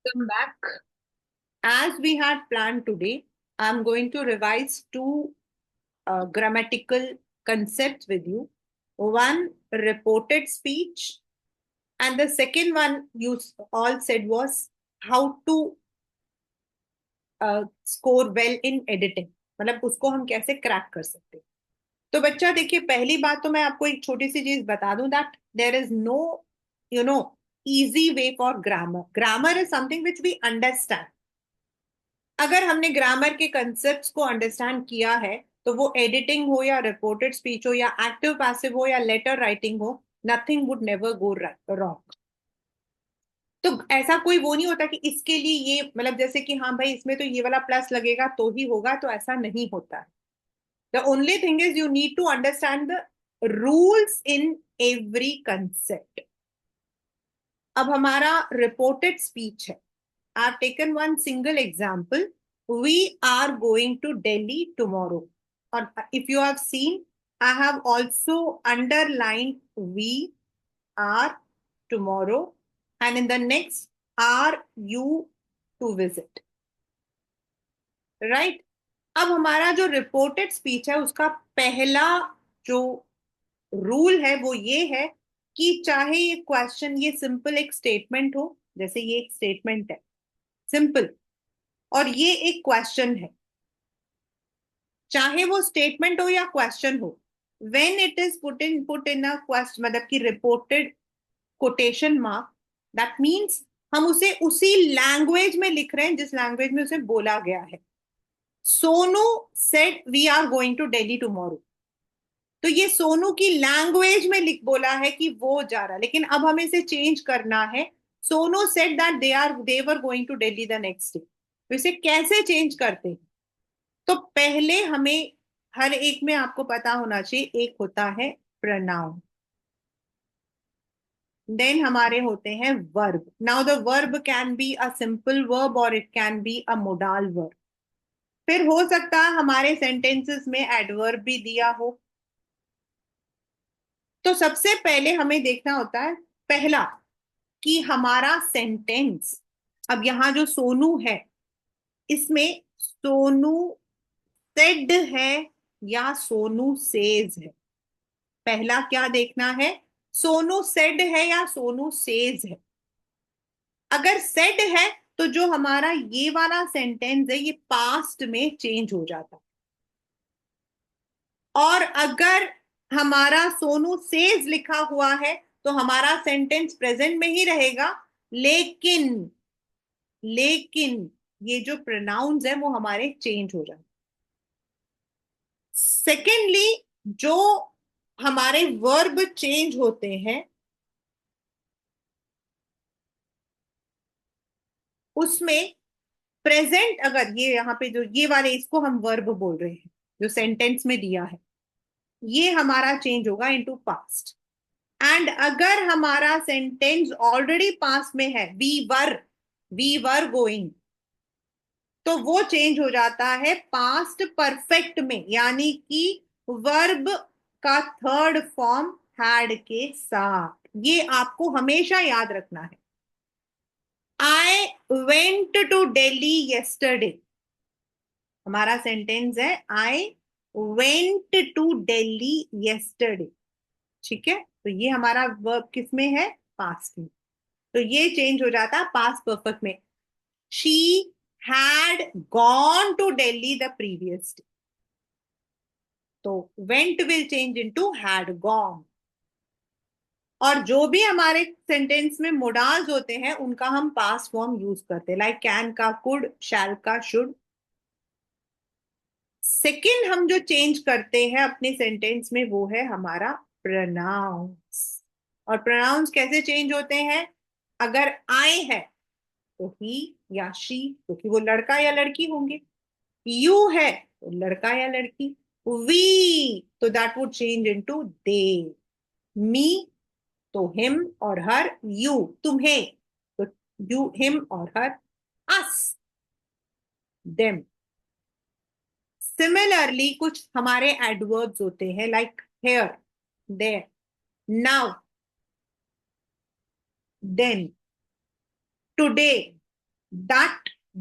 Welcome back. As we had planned today, I'm going to revise two grammatical concepts with you. One, reported speech, and the second one you all said was how to score well in editing. मतलब उसको हम कैसे crack कर सकते हैं। तो बच्चा देखिए, पहली बात तो मैं आपको एक छोटी सी चीज बता दूं that there is no you know easy way for grammar. Grammar is something which we understand. अगर हमने ग्रामर के कंसेप्ट को अंडरस्टैंड किया है तो वो एडिटिंग हो या रिपोर्टेड स्पीच हो या एक्टिव पैसिव हो या लेटर राइटिंग हो, nothing would never go wrong. तो ऐसा कोई वो नहीं होता कि इसके लिए ये मतलब जैसे कि हाँ भाई इसमें तो ये वाला प्लस लगेगा तो ही होगा, तो ऐसा नहीं होता है. The only thing is you need to understand the rules in every concept. अब हमारा रिपोर्टेड स्पीच है. I have taken one single example. We are going to Delhi tomorrow. Or if you have seen, I have also underlined we are tomorrow, and in the next, are you to visit. Right? अब हमारा जो reported speech है उसका पहला जो rule है वो ये है कि चाहे ये क्वेश्चन, ये सिंपल एक स्टेटमेंट हो, जैसे ये एक स्टेटमेंट है सिंपल, और ये एक क्वेश्चन है, चाहे वो स्टेटमेंट हो या क्वेश्चन हो, when it is put in a question मतलब कि reported quotation mark, that means हम उसे उसी लैंग्वेज में लिख रहे हैं जिस लैंग्वेज में उसे बोला गया है. Sonu said we are going to Delhi tomorrow. तो ये सोनू की लैंग्वेज में लिख बोला है कि वो जा रहा है, लेकिन अब हमें इसे चेंज करना है. Sonu said that they were going to Delhi the next day. तो इसे कैसे चेंज करते हैं? तो पहले हमें हर एक में आपको पता होना चाहिए, एक होता है प्रनाउन, देन हमारे होते हैं verb. Now the verb can be a simple verb और it can be a modal verb. फिर हो सकता है हमारे सेंटेंसेस में एडवर्ब भी दिया हो. तो सबसे पहले हमें देखना होता है पहला कि हमारा सेंटेंस, अब यहां जो सोनू है इसमें सोनू सेड है या सोनू सेज है. पहला क्या देखना है, सोनू सेड है या सोनू सेज है. अगर सेड है तो जो हमारा ये वाला सेंटेंस है ये पास्ट में चेंज हो जाता है. और अगर हमारा सोनू सेज लिखा हुआ है तो हमारा सेंटेंस प्रेजेंट में ही रहेगा, लेकिन लेकिन ये जो प्रोनाउंस है वो हमारे चेंज हो जाते. सेकेंडली, जो हमारे वर्ब चेंज होते हैं उसमें प्रेजेंट, अगर ये यहाँ पे जो ये वाले इसको हम वर्ब बोल रहे हैं जो सेंटेंस में दिया है, ये हमारा चेंज होगा इनटू पास्ट. एंड अगर हमारा सेंटेंस ऑलरेडी पास्ट में है, वी वर गोइंग, तो वो चेंज हो जाता है पास्ट परफेक्ट में, यानी कि वर्ब का थर्ड फॉर्म हैड के साथ. ये आपको हमेशा याद रखना है. I went to Delhi yesterday, हमारा सेंटेंस है I went to Delhi yesterday. ठीक है, तो ये हमारा वर्ब किस में है, पास्ट में. तो ये चेंज हो जाता है पास्ट परफेक्ट में. She had gone to Delhi the previous day. तो went will change into had gone. और जो भी हमारे सेंटेंस में मोडाल्स होते हैं उनका हम पास्ट फॉर्म यूज करते हैं, लाइक कैन का कुड, शैल का शुड. सेकंड हम जो चेंज करते हैं अपने सेंटेंस में वो है हमारा प्रोनाउंस. और प्रोनाउंस कैसे चेंज होते हैं, अगर आई है तो ही या शी, क्योंकि वो लड़का या लड़की होंगे. यू है तो लड़का या लड़की. वी तो that would change into they. Me तो हिम और हर. यू तुम्हें तो यू हिम और हर. अस देम. सिमिलरली कुछ हमारे एडवर्ब्स होते हैं like here, there, now, then, today, that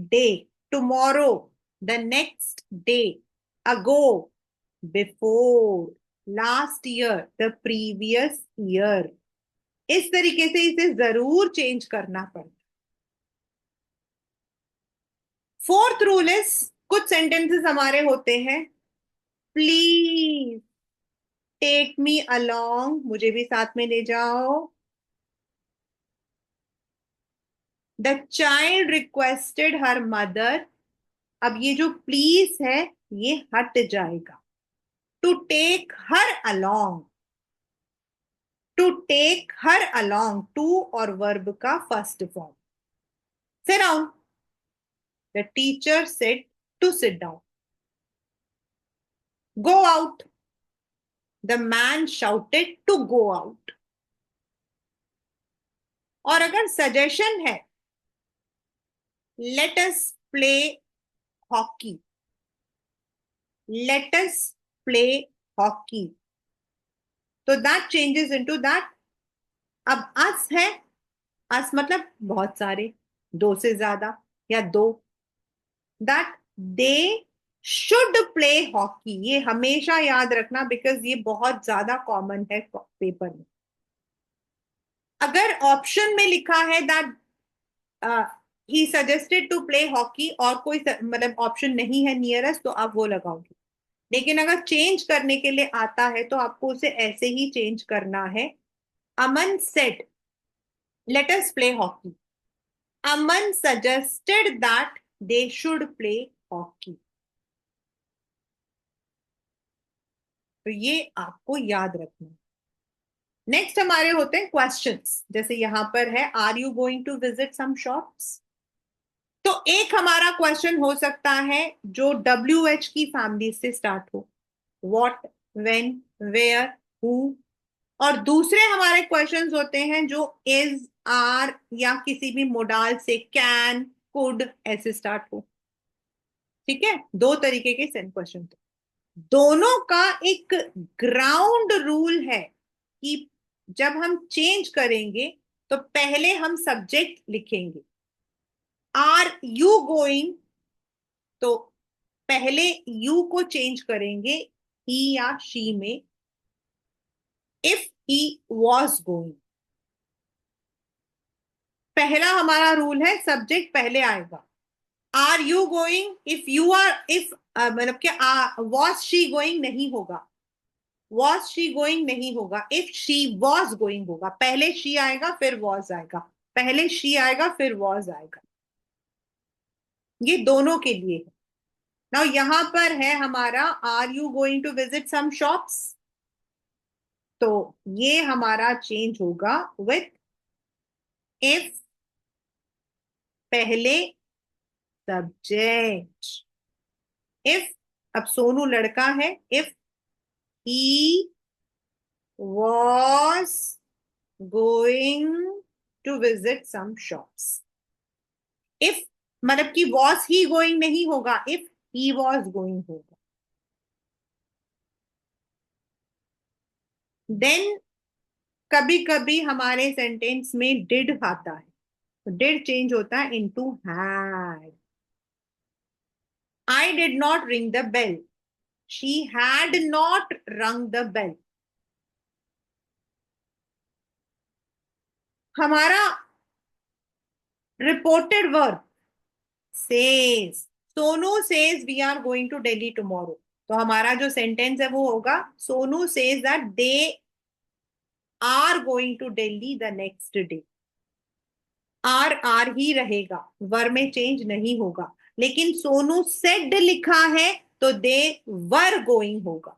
day, tomorrow, the next day, ago, before, last year, the previous year. इस तरीके से इसे जरूर चेंज करना पड़ता। फोर्थ रूल इज, कुछ सेंटेंसेस हमारे होते हैं, प्लीज टेक मी अलोंग, मुझे भी साथ में ले जाओ। The child requested her mother, अब ये जो प्लीज है ये हट जाएगा। To take her along, to take her along, to और वर्ब का first form. Sit down, the teacher said to sit down. Go out, the man shouted to go out. और अगर सजेशन है, let us play hockey, let us play hockey, तो that changes into that. अब us है, अस मतलब बहुत सारे, दो से ज्यादा या दो। That they should play hockey, ये हमेशा याद रखना बिकॉज ये बहुत ज्यादा कॉमन है पेपर में। अगर ऑप्शन में लिखा है that he suggested to play hockey और कोई मतलब ऑप्शन नहीं है नियरेस्ट, तो आप वो लगाओगे। लेकिन अगर चेंज करने के लिए आता है तो आपको उसे ऐसे ही चेंज करना है। Aman said let us play hockey, Aman suggested that they should play hockey. तो ये आपको याद रखना। नेक्स्ट हमारे होते हैं क्वेश्चंस, जैसे यहां पर है, are you going to visit some shops. तो एक हमारा क्वेश्चन हो सकता है जो WH की फैमिली से स्टार्ट हो, व्हाट, व्हेन, वेयर, हु। और दूसरे हमारे क्वेश्चंस होते हैं जो इज, आर या किसी भी मोडाल से, कैन, कुड ऐसे स्टार्ट हो। ठीक है, दो तरीके के सेंट क्वेश्चन। दोनों का एक ग्राउंड रूल है कि जब हम चेंज करेंगे तो पहले हम सब्जेक्ट लिखेंगे। आर यू गोइंग, तो पहले यू को चेंज करेंगे ही या शी में। इफ ही वॉज गोइंग, पहला हमारा रूल है सब्जेक्ट पहले आएगा। Are you going, if you are, if मतलब क्या, वॉज शी गोइंग नहीं होगा, वॉज शी गोइंग नहीं होगा, इफ शी वॉज गोइंग होगा। पहले शी आएगा फिर वॉज आएगा, पहले शी आएगा फिर वॉज आएगा। ये दोनों के लिए है। नाउ यहां पर है हमारा, are you going to visit some shops, तो ये हमारा चेंज होगा विथ इफ पहले सब्जेक्ट। इफ, अब सोनू लड़का है, if he was going to visit some shops. If मतलब कि वॉज ही गोइंग नहीं होगा, इफ ही वॉज गोइंग होगा। देन कभी कभी हमारे सेंटेंस में डिड आता है, डिड चेंज होता है into had. I did not ring the bell, she had not rung the bell. हमारा reported verb says, Sonu says we are going to Delhi tomorrow, तो हमारा जो सेंटेंस है वो होगा, Sonu says that they are going to Delhi the next day. Are ही रहेगा, were में चेंज नहीं होगा। लेकिन सोनू सेड लिखा है तो दे वर गोइंग होगा।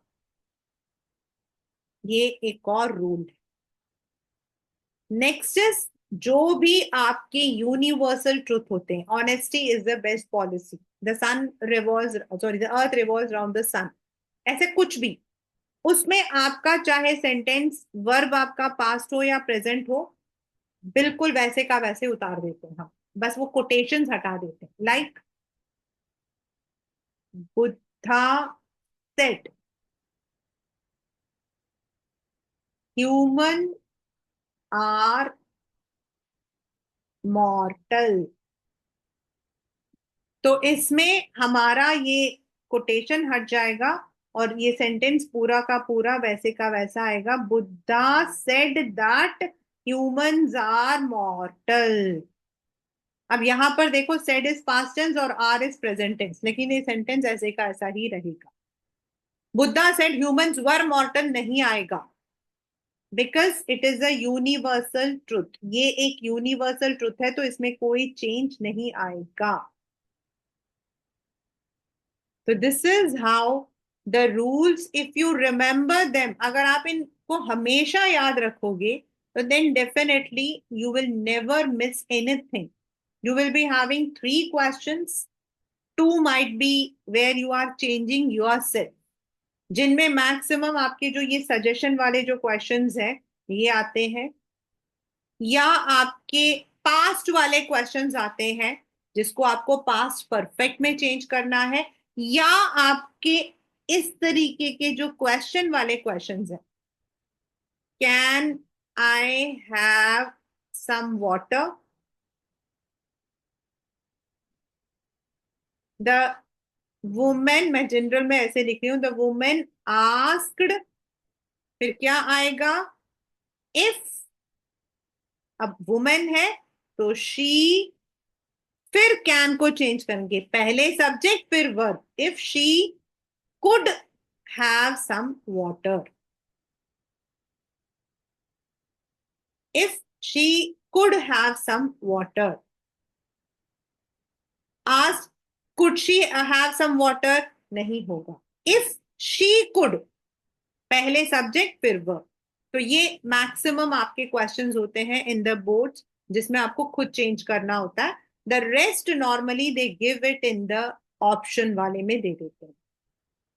ये एक और रूल है। नेक्स्ट इज, जो भी आपके यूनिवर्सल ट्रुथ होते हैं, honesty is the best policy, the sun revolves, sorry, the earth revolves around the sun, ऐसे कुछ भी, उसमें आपका चाहे सेंटेंस वर्ब आपका पास्ट हो या प्रेजेंट हो, बिल्कुल वैसे का वैसे उतार देते हैं हम, बस वो कोटेशंस हटा देते हैं। Like Buddha said human are mortal, तो इसमें हमारा ये कोटेशन हट जाएगा और ये सेंटेंस पूरा का पूरा वैसे का वैसा आएगा, Buddha said that humans are mortal. अब यहां पर देखो, सेड इज पास्ट टेंस और आर इज प्रेजेंट टेंस, लेकिन ये सेंटेंस ऐसे का ऐसा ही रहेगा। Buddha said humans were mortal नहीं आएगा, because it is a universal truth. ये एक यूनिवर्सल ट्रुथ है, तो इसमें कोई चेंज नहीं आएगा। तो this is how the rules, if you remember them, अगर आप इनको हमेशा याद रखोगे, तो then definitely you will never miss anything. You will be having 3 questions. 2 might be where you are changing yourself, जिनमें मैक्सिमम आपके जो ये सजेशन वाले जो क्वेश्चंस हैं ये आते हैं, या आपके पास्ट वाले क्वेश्चंस आते हैं जिसको आपको पास्ट परफेक्ट में चेंज करना है, या आपके इस तरीके के जो क्वेश्चन वाले क्वेश्चंस हैं, can I have some water, the women, मैं जनरल में ऐसे लिख रही हूं, द वुमेन आस्क्ड, फिर क्या आएगा, इफ, अब वुमेन है तो शी, फिर कैन को चेंज करेंगे, पहले सब्जेक्ट फिर verb, if she could have some water, if she could have some water, ask could she have some water, नहीं होगा, इफ शी कुड, पहले सब्जेक्ट फिर वर्ब। तो ये मैक्सिमम आपके क्वेश्चंस होते हैं इन द बोर्ड्स जिसमें आपको खुद चेंज करना होता है। The rest normally they give it in the option वाले में दे देते हैं।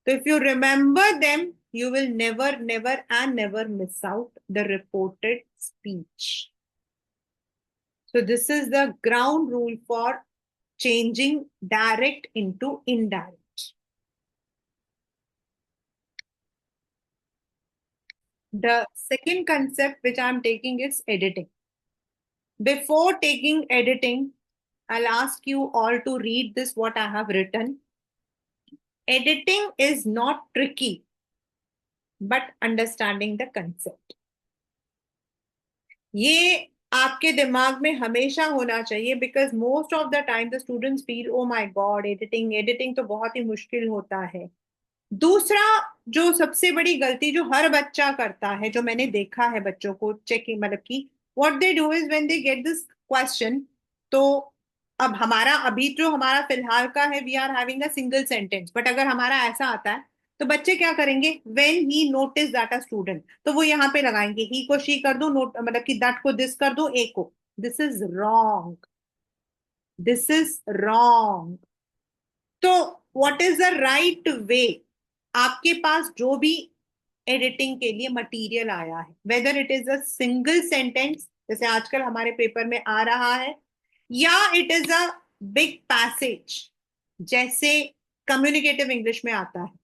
तो if you remember them, you will never, never and never miss out the reported speech. So this is the ground rule for changing direct into indirect. The second concept which I'm taking is editing. Before taking editing, I'll ask you all to read this, what I have written. Editing is not tricky, but understanding the concept. ये आपके दिमाग में हमेशा होना चाहिए, because most of the time the students feel oh my God, editing editing तो बहुत ही मुश्किल होता है। दूसरा, जो सबसे बड़ी गलती जो हर बच्चा करता है, जो मैंने देखा है बच्चों को चेकिंग, मतलब कि what they do is when they get this question, तो अब हमारा अभी जो हमारा फिलहाल का है, we are having a single sentence, but अगर हमारा ऐसा आता है तो बच्चे क्या करेंगे, when he notice that a student, तो वो यहाँ पे लगाएंगे, ही को शी कर दो, नोट मतलब कि दैट को दिस कर दो, ए को, this is wrong, this is wrong. तो what is the right way, आपके पास जो भी एडिटिंग के लिए मटेरियल आया है, whether it is a single sentence जैसे आजकल हमारे पेपर में आ रहा है, या it is a big passage जैसे कम्युनिकेटिव इंग्लिश में आता है,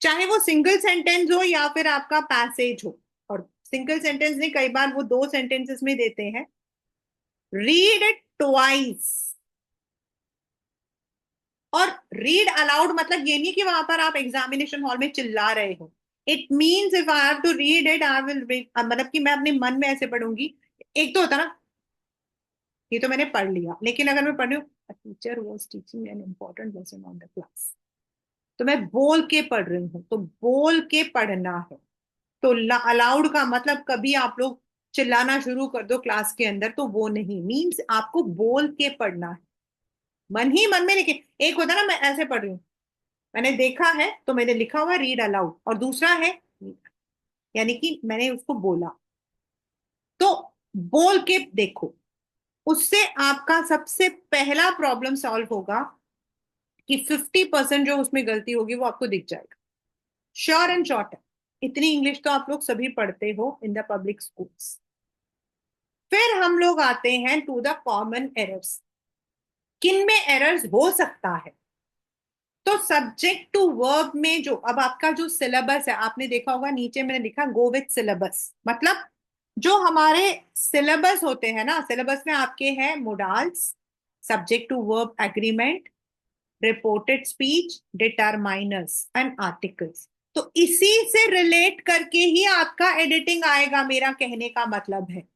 चाहे वो सिंगल सेंटेंस हो या फिर आपका पैसेज हो, और सिंगल सेंटेंस नहीं, कई बार वो 2 सेंटेंसेस में देते हैं, रीड इट ट्वाइस। और रीड अलाउड मतलब ये नहीं कि वहां पर आप एग्जामिनेशन हॉल में चिल्ला रहे हो, it means if I have to read it I will read, मतलब कि मैं अपने मन में ऐसे पढ़ूंगी। एक तो होता ना, ये तो मैंने पढ़ लिया, लेकिन अगर मैं पढ़ रही हूँ, teacher was teaching an important lesson on the class, तो मैं बोल के पढ़ रही हूँ, तो बोल के पढ़ना है। तो अलाउड का मतलब कभी आप लोग चिल्लाना शुरू कर दो क्लास के अंदर, तो वो नहीं, मीन्स आपको बोल के पढ़ना है, मन ही मन में। लेकिन एक होता है ना, मैं ऐसे पढ़ रही हूँ, मैंने देखा है तो मैंने लिखा हुआ रीड अलाउड, और दूसरा है यानी कि मैंने उसको बोला, तो बोल के देखो, उससे आपका सबसे पहला प्रॉब्लम सॉल्व होगा कि 50% जो उसमें गलती होगी वो आपको दिख जाएगा, श्योर एंड शॉर्ट है। इतनी इंग्लिश तो आप लोग सभी पढ़ते हो इन द पब्लिक स्कूल्स। फिर हम लोग आते हैं टू द कॉमन एरर्स, किन में एरर्स हो सकता है। तो सब्जेक्ट टू वर्ब में जो अब आपका जो सिलेबस है, आपने देखा होगा नीचे मैंने लिखा गो विथ सिलेबस, मतलब जो हमारे सिलेबस होते हैं ना, सिलेबस में आपके हैं modals, subject to verb agreement, reported speech, determiners and articles. तो इसी से रिलेट करके ही आपका एडिटिंग आएगा, मेरा कहने का मतलब है।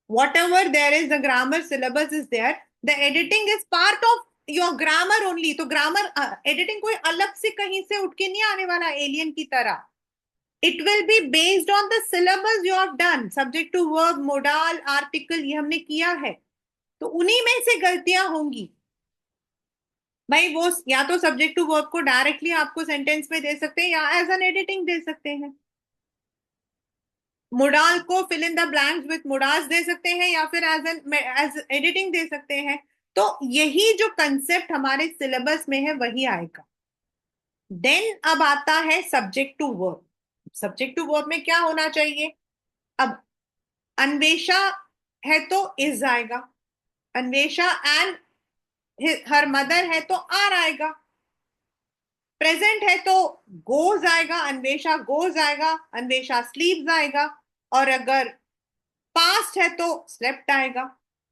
whatever there is, the grammar syllabus is there, the editing is part of your grammar only। तो ग्रामर एडिटिंग कोई अलग से कहीं से उठ के नहीं आने वाला एलियन की तरह। It will be based on the syllabus you have done, subject to verb, modal, article, ये हमने किया है। तो उन्हीं में से गलतियां होंगी भाई। वो या तो सब्जेक्ट टू वर्ब को डायरेक्टली आपको सेंटेंस में दे सकते हैं, या एज एन एडिटिंग दे सकते हैं। मोडाल को fill in the blanks with modals दे सकते हैं, या फिर एज एडिटिंग दे सकते हैं। तो यही जो कंसेप्ट हमारे सिलेबस में है वही आएगा। देन अब आता है subject to verb. Subject to verb में क्या होना चाहिए? अब अन्वेषा है तो इज आएगा, अन्वेषा एंड हर मदर है तो आर आएगा, प्रेजेंट है तो गोज आएगा, अन्वेषा गोज आएगा, अन्वेषा स्लीव्स आएगा, और अगर पास्ट है तो स्लेप्ट आएगा।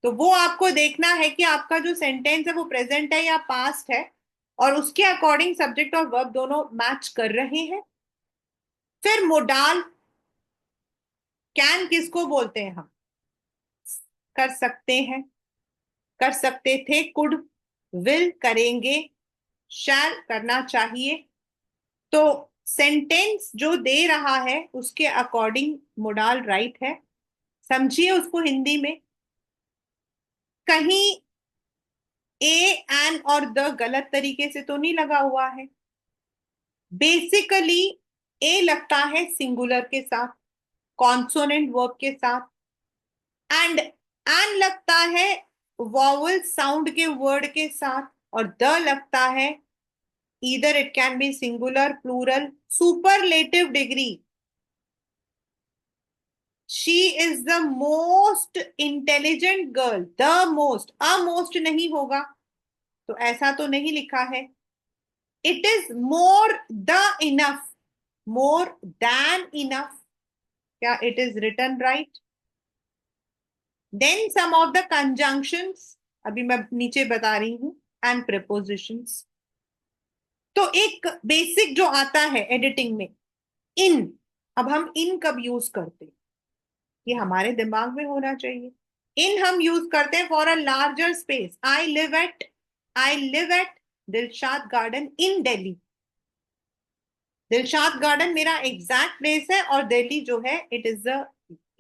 तो वो आपको देखना है कि आपका जो सेंटेंस है वो प्रेजेंट है या पास्ट है, और उसके अकॉर्डिंग सब्जेक्ट और वर्ब दोनों मैच कर रहे हैं। फिर मोडाल, कैन किसको बोलते हैं हम? कर सकते हैं, कर सकते थे, कुड, विल करेंगे, शैल करना चाहिए। तो सेंटेंस जो दे रहा है उसके अकॉर्डिंग मोडाल राइट है। समझिए उसको हिंदी में। कहीं ए, एन और द गलत तरीके से तो नहीं लगा हुआ है। बेसिकली ए लगता है सिंगुलर के साथ, कॉन्सोनेंट वर्ब के साथ, एंड एन लगता है वॉवल साउंड के वर्ड के साथ, और द लगता है either it can be singular, plural, superlative degree. She is the most intelligent girl, the most, a most नहीं होगा, तो ऐसा तो नहीं लिखा है। It is more the enough, more than enough, क्या it is written right? Then some of the conjunctions, अभी मैं नीचे बता रही हूं, एंड प्रीपोजिशंस। तो एक बेसिक जो आता है एडिटिंग में, इन। अब हम इन कब यूज करते हैं, ये हमारे दिमाग में होना चाहिए। इन हम यूज करते हैं for a larger space. I live at Dilshad garden in Delhi. Dilshad garden मेरा एग्जैक्ट प्लेस है, और दिल्ली जो है it is the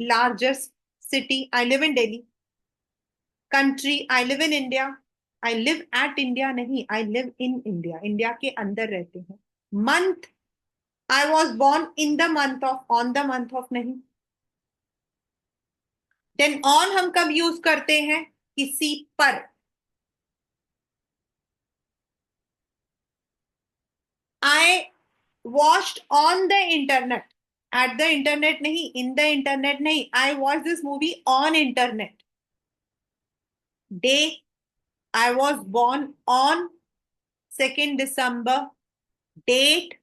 largest city. I live in Delhi. Country, I live in India. I live at India नहीं, I live in India, India के अंदर रहते हैं। Month, I was born in the month of, on the month of नहीं। Then on हम कब use करते हैं? किसी पर। I watched on the internet, at the internet नहीं, इन द इंटरनेट नहीं, I watch this movie on internet. Day, I was born on 2nd December। Date,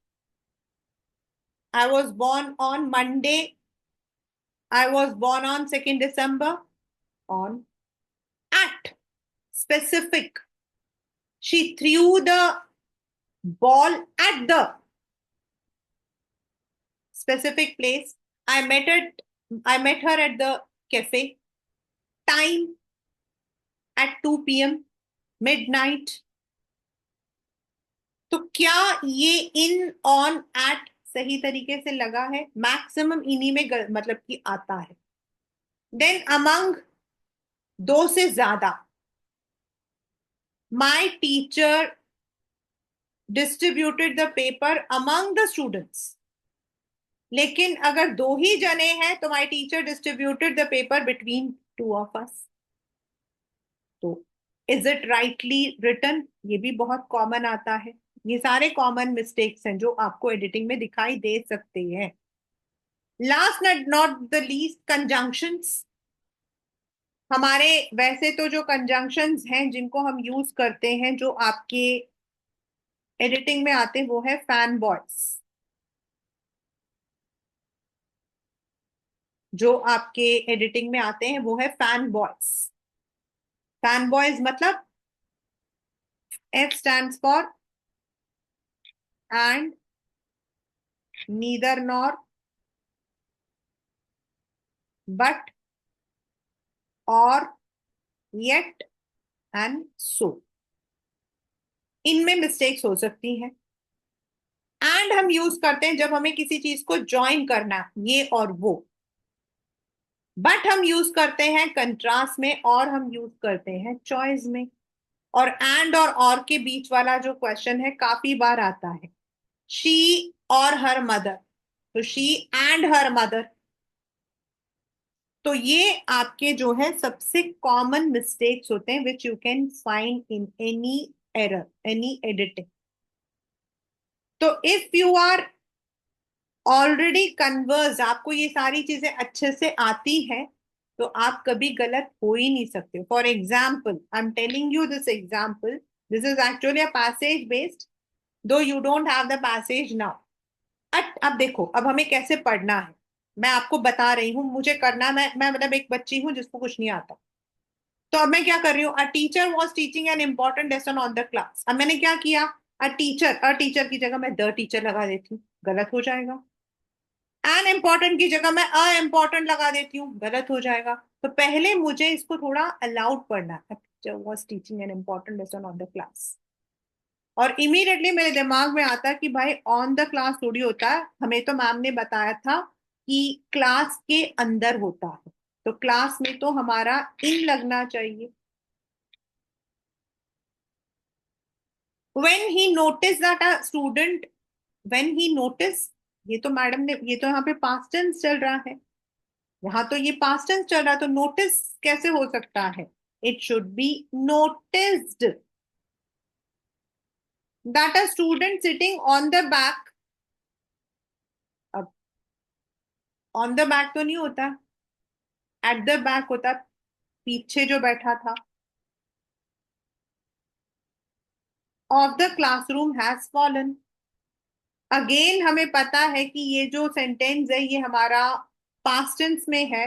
I was born on Monday, I was born on 2nd December। On. At, specific, she threw the ball at the specific place। I met her at the cafe। Time, at 2 p.m, midnight। तो क्या ये इन, on, eight सही तरीके से लगा है? Maximum इन्हीं में मतलब कि आता है। देन अमंग, दो से ज्यादा। My teacher distributed the paper among the students. लेकिन अगर दो ही जने हैं तो my teacher distributed the paper between two of us. तो इज इट राइटली रिटन, ये भी बहुत कॉमन आता है। ये सारे कॉमन मिस्टेक्स हैं जो आपको एडिटिंग में दिखाई दे सकते हैं। Last not the least, conjunctions. हमारे वैसे तो जो कंजंक्शंस हैं जिनको हम यूज करते हैं, जो आपके एडिटिंग में आते हैं, वो है फैन बॉयज। जो आपके एडिटिंग में आते हैं वो है फैन बॉयज। फैन मतलब F stands for and, neither nor, but, और, yet and so. इनमें मिस्टेक्स हो सकती हैं। एंड हम यूज करते हैं जब हमें किसी चीज को ज्वाइन करना है, ये और वो। बट हम यूज करते हैं कंट्रास्ट में, और हम यूज करते हैं चॉइस में। और एंड और के बीच वाला जो क्वेश्चन है काफी बार आता है, शी और हर मदर, तो शी एंड हर मदर। तो ये आपके जो है सबसे कॉमन मिस्टेक्स होते हैं which you can find in any error, any editing. तो if you are already converse, आपको ये सारी चीजें अच्छे से आती हैं, तो आप कभी गलत हो ही नहीं सकते। For example, I am telling you this example, this is actually a passage based, though you don't have the passage now. अब देखो, अब हमें कैसे पढ़ना है, मैं आपको बता रही हूँ, मुझे करना, मैं मतलब एक बच्ची हूँ जिसको कुछ नहीं आता। तो अब मैं क्या कर रही हूँ, a teacher was teaching an important lesson on the class. अब मैंने क्या किया, अ टीचर की जगह मैं द टीचर लगा देती हूँ, गलत हो जाएगा। एन इम्पॉर्टेंट की जगह मैं अ इम्पॉर्टेंट लगा देती हूँ, गलत हो जाएगा। तो पहले मुझे इसको थोड़ा अलाउड पढ़ना है, teacher was teaching an important lesson on the class, और इमीडिएटली मेरे दिमाग में आता है कि भाई ऑन द क्लास थोड़ी होता है, हमें तो मैम ने बताया था कि क्लास के अंदर होता है, तो क्लास में तो हमारा इन लगना चाहिए। when he noticed that a student, when he noticed, ये तो मैडम ने, ये तो यहाँ पे पास्ट टेंस चल रहा है, यहाँ तो ये पास्ट टेंस चल रहा है, तो नोटिस कैसे हो सकता है, it should be noticed that a student sitting on the back. अब ऑन द बैक तो नहीं होता, एट द बैक होता, पीछे जो बैठा था, of the classroom has fallen. Again हमें पता है कि ये जो सेंटेंस है ये हमारा पास्ट टेंस में है,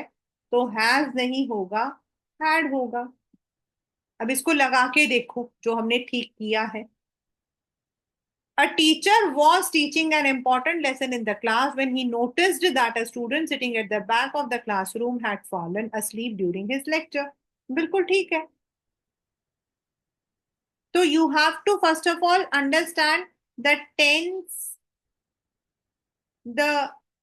तो हैज नहीं होगा, हैड होगा। अब इसको लगा के देखो जो हमने ठीक किया है। A teacher was teaching an important lesson in the class when he noticed that a student sitting at the back of the classroom had fallen asleep during his lecture. बिल्कुल ठीक है। तो you have to first of all understand the tense, the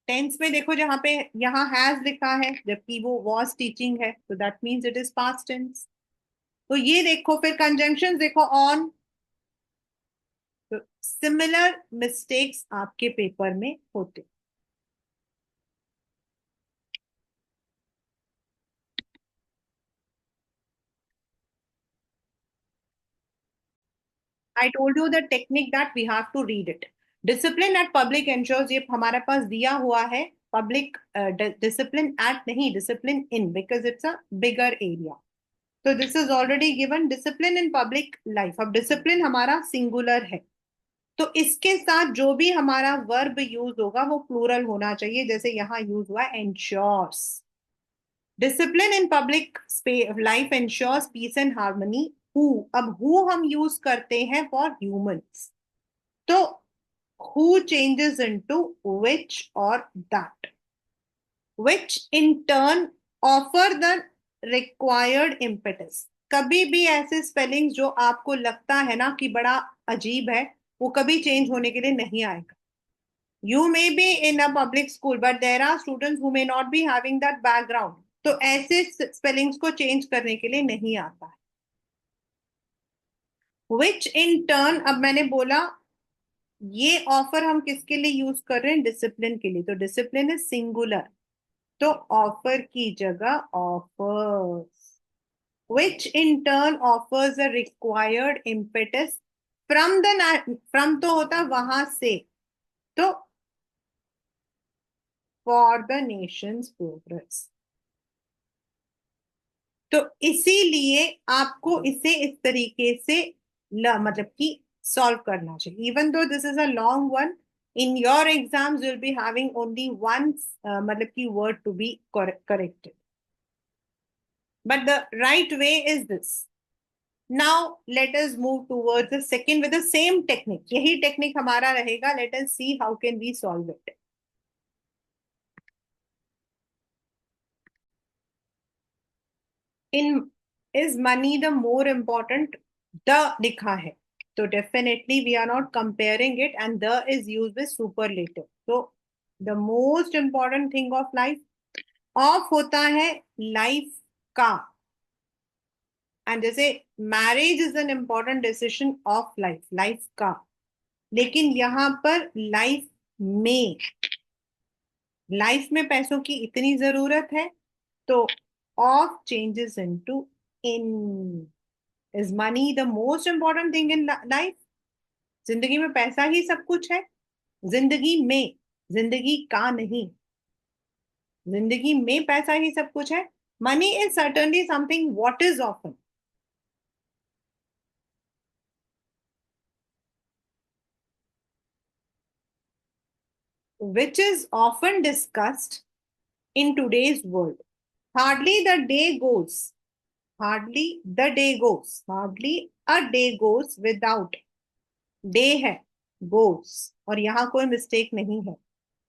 tense में देखो, जहां पे यहाँ has लिखा है जबकि वो was टीचिंग है, तो that means it is past tense. तो ये देखो, फिर कंजंक्शन देखो, ऑन। तो सिमिलर मिस्टेक्स आपके पेपर में होते। I told you the technique that we have to read it. Discipline at public insures, ये हमारे पास दिया हुआ है, पब्लिक डिसिप्लिन एट नहीं, discipline in, because it's a bigger area. तो this is already given, discipline in public life. अब discipline हमारा सिंगुलर है, तो इसके साथ जो भी हमारा वर्ब यूज होगा वो प्लूरल होना चाहिए, जैसे यहाँ यूज हुआ ensures. Discipline in public life ensures peace and harmony. Who, अब हु हम यूज करते हैं फॉर ह्यूमंस, तो who changes into which or that, which in turn offer the required impetus। कभी भी ऐसे स्पेलिंग्स जो आपको लगता है ना कि बड़ा अजीब है, वो कभी चेंज होने के लिए नहीं आएगा। You may be in a public school but there are students who may not be having that background, तो ऐसे स्पेलिंग्स को चेंज करने के लिए नहीं आता है। विच इन टर्न, अब मैंने बोला ये ऑफर हम किसके लिए यूज कर रहे हैं, डिसिप्लिन के लिए, तो डिसिप्लिन इज सिंगुलर, तो ऑफर की जगह offers. Which in turn offers a required impetus from the, from तो होता वहां से, तो फॉर द नेशंस प्रोग्रेस। तो इसीलिए आपको इसे इस तरीके से मतलब कि सॉल्व करना चाहिए, even though this is a long one. In your exams you will be having only one मतलब की word to be corrected, but the right way is this. Now let us move towards the second with the same technique. यही technique हमारा रहेगा. Let us see how can we solve it. In is money the more important? The लिखा है, तो definitely we are not comparing it, and the is used with superlative. So the most important thing of life, of होता है life का, and जैसे marriage is an important decision of life, life का, लेकिन यहां पर लाइफ में पैसों की इतनी जरूरत है, तो of changes into in. Is money the most important thing in life? जिंदगी में पैसा ही सब कुछ है? जिंदगी में, जिंदगी का नहीं, जिंदगी में पैसा ही सब कुछ है. Money is certainly something what is often. Which is often discussed in today's world. Hardly the day goes, hardly the day goes, hardly a day goes without. Day है, goes, और यहाँ कोई mistake नहीं है.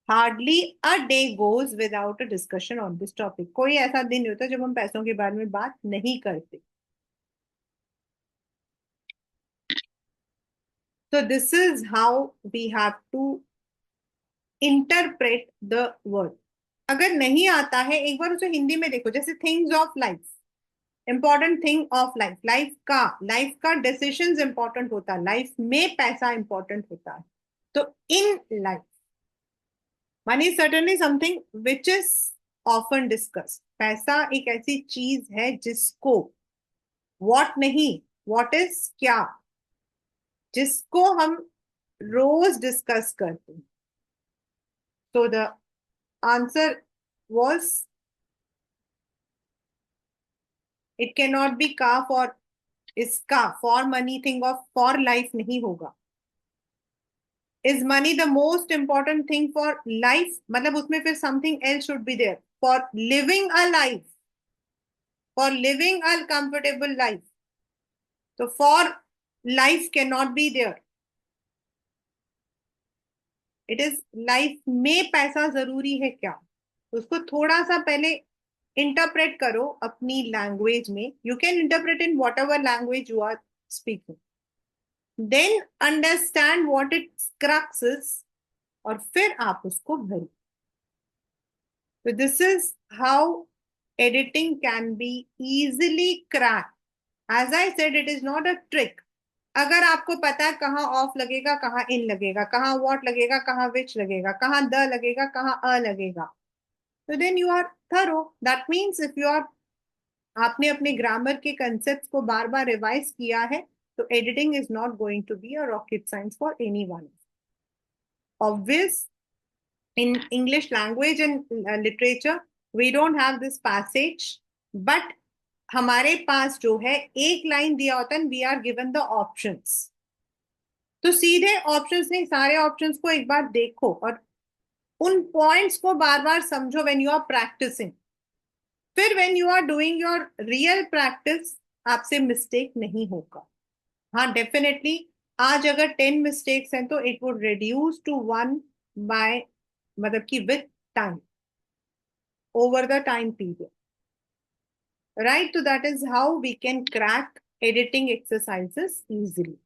Hardly a day goes without a discussion on this topic. कोई ऐसा दिन नहीं होता जब हम पैसों के बारे में बात नहीं करते. So this is how we have to interpret the word. अगर नहीं आता है, एक बार उसे हिंदी में देखो. जैसे things of life, important thing of life, life का डिसीजंस इंपॉर्टेंट होता है, लाइफ में पैसा इंपॉर्टेंट होता है. तो in life, money certainly something which is often discuss. पैसा एक ऐसी चीज है जिसको, व्हाट नहीं, व्हाट इज क्या, जिसको हम रोज डिस्कस करते हैं. तो the answer was it cannot be का for इसका, for money thing of for life नहीं होगा. Is money the most important thing for life? मतलब उसमें फिर something else should be there for living a life, for living a comfortable life. तो for life cannot be there. It is life में पैसा जरूरी है क्या, उसको थोड़ा सा पहले इंटरप्रेट करो अपनी लैंग्वेज में. You can interpret in whatever language you are speaking, then understand what it crux is, और फिर आप उसको भरो. तो this is how editing can be easily crack. As I said, it is not a trick. अगर आपको पता है कहाँ ऑफ लगेगा, कहाँ इन लगेगा, कहाँ वॉट लगेगा, कहाँ विच लगेगा, कहाँ द लगेगा, कहाँ अ लगेगा, तो then you are thorough. That means if you are, आपने अपने ग्रामर के कंसेप्ट को बार बार रिवाइज किया है, तो editing is not going to be a rocket science for anyone. Obvious, in English language and literature, we don't have this passage, but हमारे पास जो है एक लाइन दिया होता है, we are given the options. तो सीधे ऑप्शंस नहीं, सारे ऑप्शंस को एक बार देखो और उन पॉइंट्स को बार बार समझो व्हेन यू आर प्रैक्टिसिंग. फिर when you are doing your real practice, आपसे मिस्टेक नहीं होगा. हाँ, डेफिनेटली आज अगर 10 मिस्टेक्स हैं तो it would reduce to 1 by, मतलब कि with time, over the time period, right? So that is how we can crack editing exercises easily.